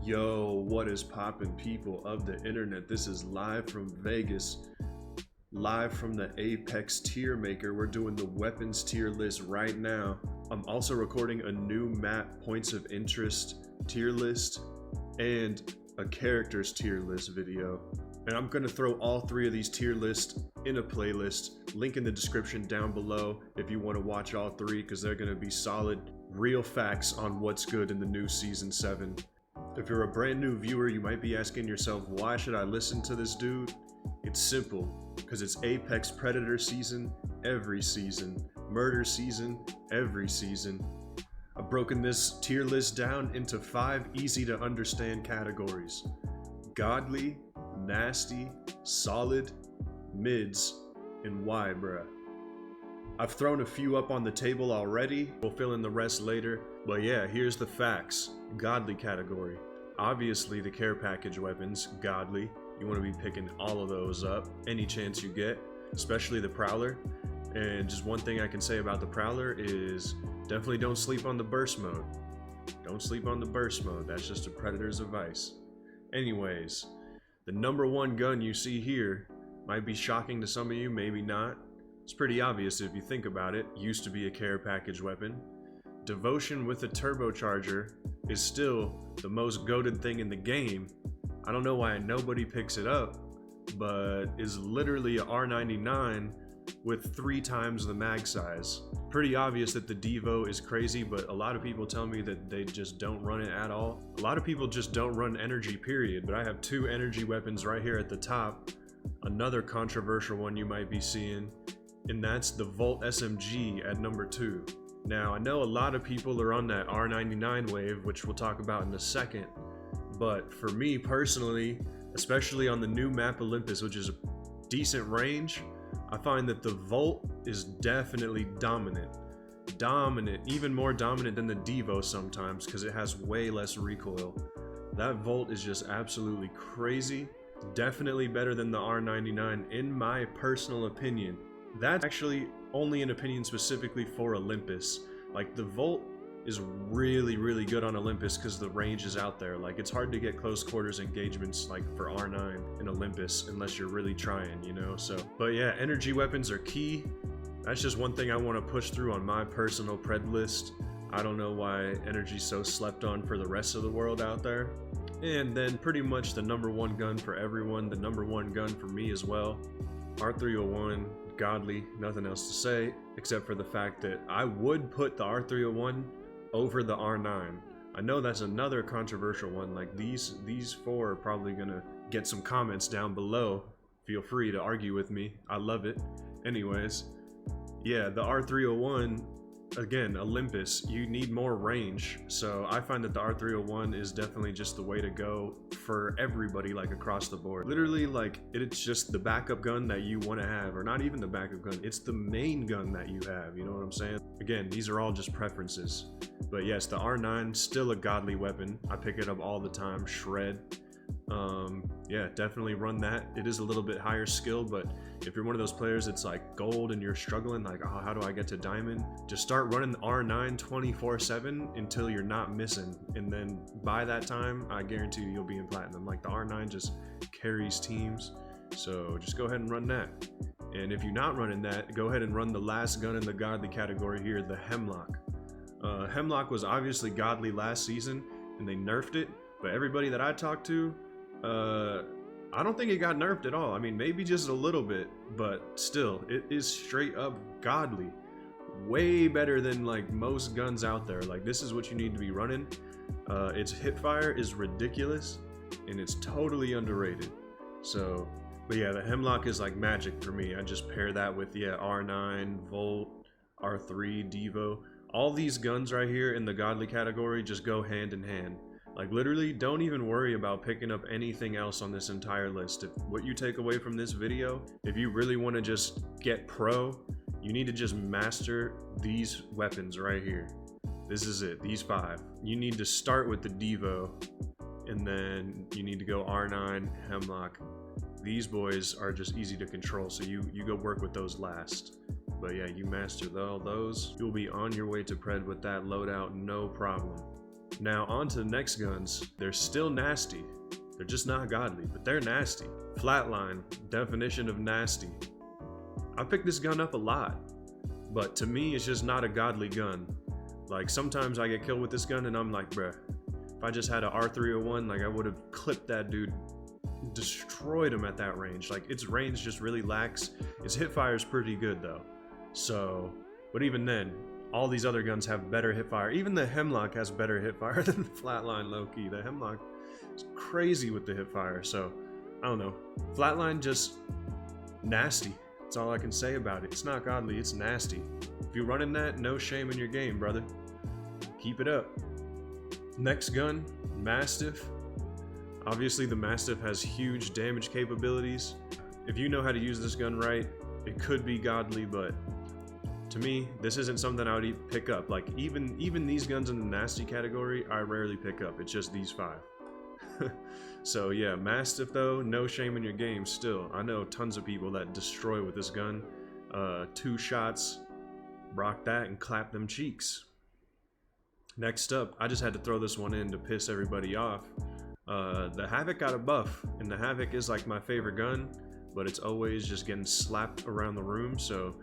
Yo, what is poppin', people of the internet? This is live from Vegas, live from the Apex tier maker. We're doing the weapons tier list right now. I'm also recording a new map points of interest tier list and a characters tier list video. And I'm gonna throw all three of these tier lists in a playlist. Link in the description down below if you wanna watch all three, because they're gonna be solid, real facts on what's good in the new Season 7. If you're a brand new viewer, you might be asking yourself, why should I listen to this dude? It's simple, because it's Apex Predator season every season, murder season every season. I've broken this tier list down into 5 easy to understand categories: godly, nasty, solid, mids, and why, bruh. I've thrown a few up on the table already. We'll fill in the rest later. But yeah, here's the facts. Godly category. Obviously the care package weapons, godly. You want to be picking all of those up any chance you get, especially the Prowler. And just one thing I can say about the Prowler is definitely don't sleep on the burst mode. Don't sleep on the burst mode. That's just a Predator's advice. Anyways, the #1 gun you see here might be shocking to some of you, maybe not. It's pretty obvious if you think about it. Used to be a care package weapon. Devotion with a turbocharger is still the most goated thing in the game. I don't know why nobody picks it up, but is literally a R99 with 3 times the mag size. Pretty obvious that the Devo is crazy, but a lot of people tell me that they just don't run it at all. A lot of people just don't run energy, period, but I have 2 energy weapons right here at the top. Another controversial one you might be seeing, and that's the Volt SMG at #2. Now, I know a lot of people are on that R99 wave, which we'll talk about in a second, but for me personally, especially on the new map Olympus, which is a decent range, I find that the Volt is definitely dominant. Even more dominant than the Devo sometimes, because it has way less recoil. That Volt is just absolutely crazy. Definitely better than the R99 in my personal opinion. That's actually only an opinion specifically for Olympus. Like, the Volt is really, really good on Olympus because the range is out there. Like, it's hard to get close quarters engagements like for R9 in Olympus unless you're really trying, you know? So, but yeah, energy weapons are key. That's just one thing I want to push through on my personal pred list. I don't know why energy's so slept on for the rest of the world out there. And then pretty much the #1 gun for everyone, the #1 gun for me as well, R301. Godly, nothing else to say except for the fact that I would put the R301 over the R9. I know that's another controversial one. Like, these 4 are probably gonna get some comments down below. Feel free to argue with me. I love it. Anyways, yeah, the R301, again, Olympus, you need more range. So I find that the R301 is definitely just the way to go for everybody, like across the board. Literally, like, it's just the backup gun that you want to have, or not even the backup gun, it's the main gun that you have, you know what I'm saying? Again, these are all just preferences. But yes, the R9, still a godly weapon. I pick it up all the time, shred. Yeah, definitely run that. It is a little bit higher skill, but if you're one of those players that's like gold and you're struggling, like, oh, how do I get to diamond? Just start running R9 24/7 until you're not missing. And then by that time, I guarantee you, you'll be in platinum. Like, the R9 just carries teams. So just go ahead and run that. And if you're not running that, go ahead and run the last gun in the godly category here, the Hemlock. Hemlock was obviously godly last season and they nerfed it, but everybody that I talked to, I don't think it got nerfed at all. I mean, maybe just a little bit, but still, it is straight up godly. Way better than like most guns out there. Like, this is what you need to be running. Its hipfire is ridiculous and it's totally underrated. So, but yeah, the Hemlock is like magic for me. I just pair that with, yeah, R9, Volt, R3, Devo. All these guns right here in the godly category just go hand in hand. Like, literally, don't even worry about picking up anything else on this entire list. If what you take away from this video, if you really want to just get pro, you need to just master these weapons right here. This is it, these 5. You need to start with the Devo, and then you need to go R9, Hemlock. These boys are just easy to control, so you go work with those last. But yeah, you master all those, you'll be on your way to pred with that loadout, no problem. Now on to the next guns. They're still nasty. They're just not godly, but they're nasty. Flatline, definition of nasty. I picked this gun up a lot, but to me it's just not a godly gun. Like sometimes I get killed with this gun and I'm like, bruh, if I just had a R301, like I would have clipped that dude, destroyed him at that range. Like its range just really lacks. Its hip fire is pretty good though. So, but even then, all these other guns have better hip fire. Even the Hemlock has better hip fire than the Flatline, low-key. The Hemlock is crazy with the hip fire, so I don't know. Flatline just nasty. That's all I can say about it. It's not godly, it's nasty. If you're running that, no shame in your game, brother. Keep it up. Next gun, Mastiff. Obviously the Mastiff has huge damage capabilities. If you know how to use this gun right, it could be godly, but to me, this isn't something I would pick up. Like even these guns in the nasty category, I rarely pick up. It's just these 5. So yeah, Mastiff though, no shame in your game still. I know tons of people that destroy with this gun. 2 shots, rock that and clap them cheeks. Next up, I just had to throw this one in to piss everybody off. The Havoc got a buff, and the Havoc is like my favorite gun, but it's always just getting slapped around the room, so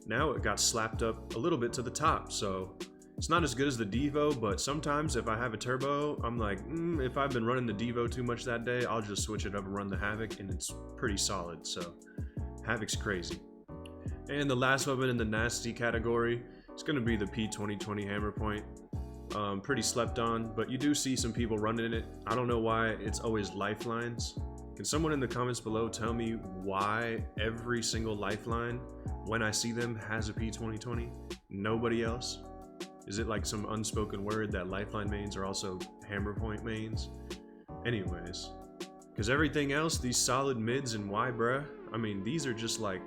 now it got slapped up a little bit to the top, so it's not as good as the Devo, but sometimes if I have a turbo, I'm like, if I've been running the Devo too much that day, I'll just switch it up and run the Havoc, and it's pretty solid, so Havoc's crazy. And the last weapon in the nasty category is going to be the P2020 Hammer Point. Pretty slept on, but you do see some people running it. I don't know why it's always lifelines. Can someone in the comments below tell me why every single lifeline, when I see them, has a P2020? Nobody else? Is it like some unspoken word that lifeline mains are also hammer point mains? Anyways, because everything else, these solid mids and why, bruh? I mean, these are just like,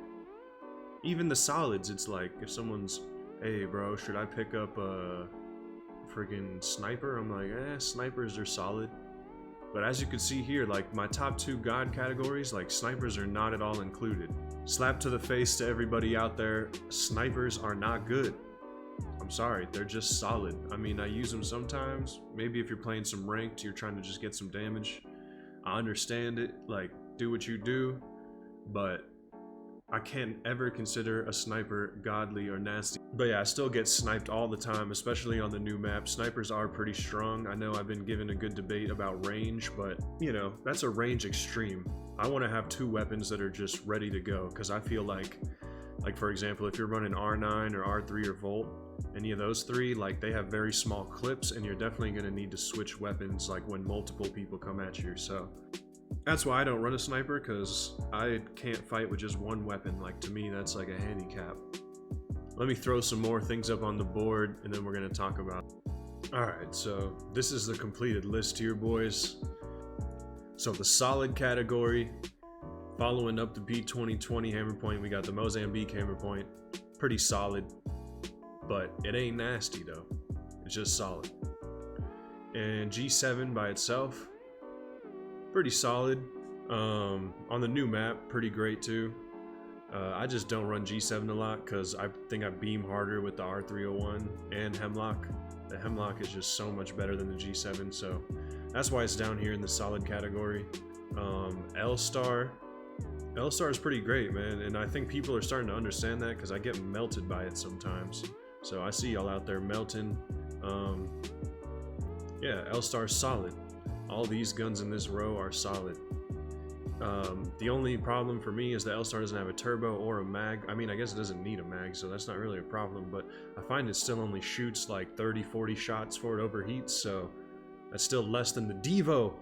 even the solids, it's like, if someone's, hey bro, should I pick up a freaking sniper? I'm like, snipers are solid. But as you can see here, like my top 2 god categories, like snipers are not at all included. Slap to the face to everybody out there, snipers are not good. I'm sorry, they're just solid. I mean, I use them sometimes. Maybe if you're playing some ranked, you're trying to just get some damage. I understand it, like do what you do, but I can't ever consider a sniper godly or nasty. But yeah, I still get sniped all the time, especially on the new map. Snipers are pretty strong. I know I've been given a good debate about range, but you know, that's a range extreme. I want to have 2 weapons that are just ready to go, because I feel like for example, if you're running R9 or R3 or Volt, any of those 3, like they have very small clips, and you're definitely going to need to switch weapons like when multiple people come at you. So that's why I don't run a sniper, because I can't fight with just one weapon. Like to me, that's like a handicap. Let me throw some more things up on the board, and then we're going to talk about it. Alright, so this is the completed list here, boys. So the solid category, following up the P2020 Hammer Point, we got the Mozambique Hammer Point. Pretty solid, but it ain't nasty though. It's just solid. And G7 by itself, pretty solid. On the new map, pretty great too. I just don't run G7 a lot because I think I beam harder with the R301 and Hemlock. The Hemlock is just so much better than the G7, so that's why it's down here in the solid category. L-Star is pretty great, man, and I think people are starting to understand that because I get melted by it sometimes. So I see y'all out there melting. Yeah, L-Star's solid. All these guns in this row are solid. The only problem for me is the L-Star doesn't have a turbo or a mag. I mean, I guess it doesn't need a mag, so that's not really a problem, but I find it still only shoots like 30-40 shots before it overheats, so that's still less than the Devo.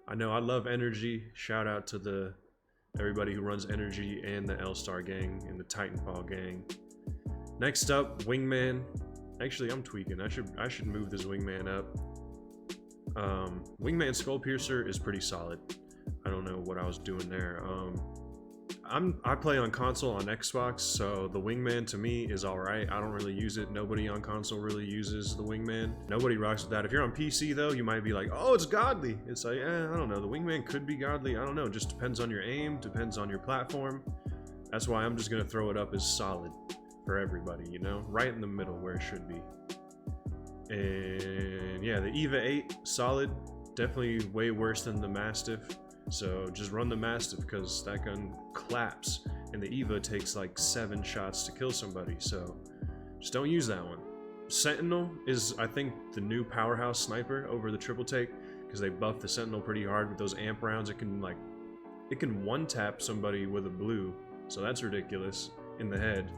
I know, I love Energy. Shout out to everybody who runs Energy and the L-Star gang and the Titanfall gang. Next up, Wingman. Actually, I'm tweaking. I should move this Wingman up. Wingman Skull Piercer is pretty solid. I don't know what I was doing there. I play on console on Xbox, so the Wingman to me is alright. I don't really use it. Nobody on console really uses the Wingman. Nobody rocks with that. If you're on PC though, you might be like, oh, it's godly. It's like, I don't know. The Wingman could be godly. I don't know. It just depends on your aim, depends on your platform. That's why I'm just gonna throw it up as solid for everybody, you know? Right in the middle where it should be. And yeah, the Eva 8, solid. Definitely way worse than the Mastiff. So just run the Mastiff because that gun claps. And the Eva takes like 7 shots to kill somebody. So just don't use that one. Sentinel is, I think, the new powerhouse sniper over the triple take. Because they buffed the Sentinel pretty hard with those amp rounds. It can one-tap somebody with a blue. So that's ridiculous in the head.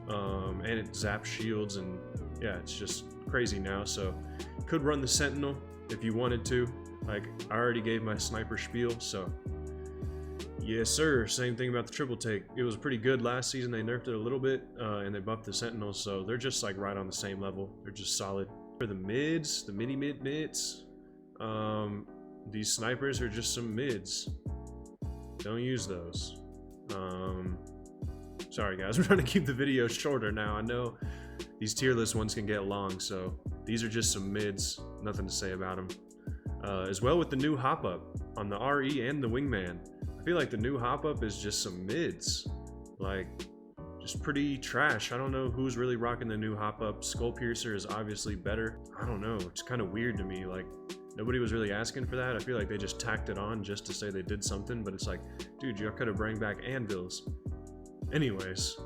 And it zaps shields, and yeah, it's just crazy now. So could run the Sentinel if you wanted to. Like, I already gave my sniper spiel, so yes sir. Same thing about the triple take. It was pretty good last season. They nerfed it a little bit, and they buffed the Sentinel, so they're just like right on the same level. They're just solid. For the mids, the mini mids, these snipers are just some mids. Don't use those. Sorry guys, we're trying to keep the video shorter now. I know these tier list ones can get long, so these are just some mids. Nothing to say about them. As well with the new hop up on the RE and the Wingman. I feel like the new hop up is just some mids. Like, just pretty trash. I don't know who's really rocking the new hop up. Skull Piercer is obviously better. I don't know. It's kind of weird to me. Like, nobody was really asking for that. I feel like they just tacked it on just to say they did something, but it's like, dude, you could have bring back anvils. Anyways,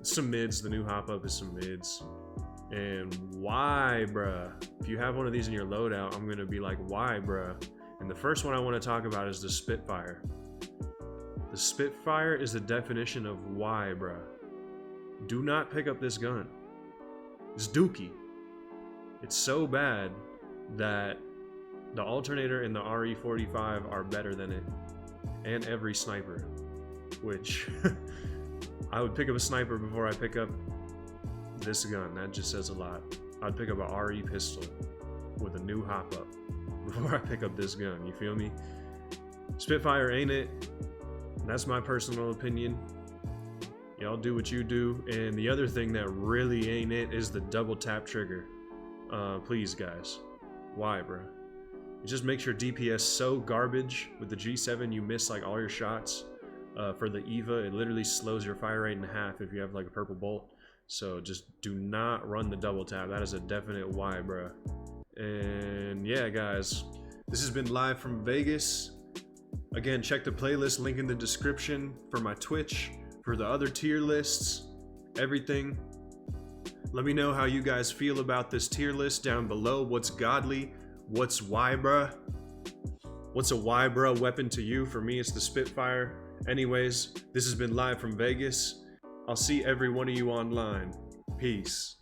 some mids. The new hop up is some mids. And why, bruh? If you have one of these in your loadout, I'm gonna be like, why, bruh? And the first one I want to talk about is the Spitfire. The Spitfire is the definition of why, bruh. Do not pick up this gun. It's dookie. It's so bad that the alternator and the RE45 are better than it, and every sniper, which I would pick up a sniper before I pick up this gun. That just says a lot. I'd pick up a RE pistol with a new hop up before I pick up this gun. You feel me? Spitfire ain't it. That's my personal opinion. Y'all do what you do. And the other thing that really ain't it is the double tap trigger. Please guys, why, bro? It just makes your DPS so garbage. With the G7 you miss like all your shots. For the Eva, it literally slows your fire rate in half if you have like a purple bolt. So just do not run the double tap. That is a definite why, bro. And yeah, guys, this has been live from Vegas. Again, check the playlist link in the description for my Twitch, for the other tier lists, everything. Let me know how you guys feel about this tier list down below. What's godly? What's why, bruh? What's a why, bruh weapon to you? For me, it's the Spitfire. Anyways, this has been live from Vegas. I'll see every one of you online. Peace.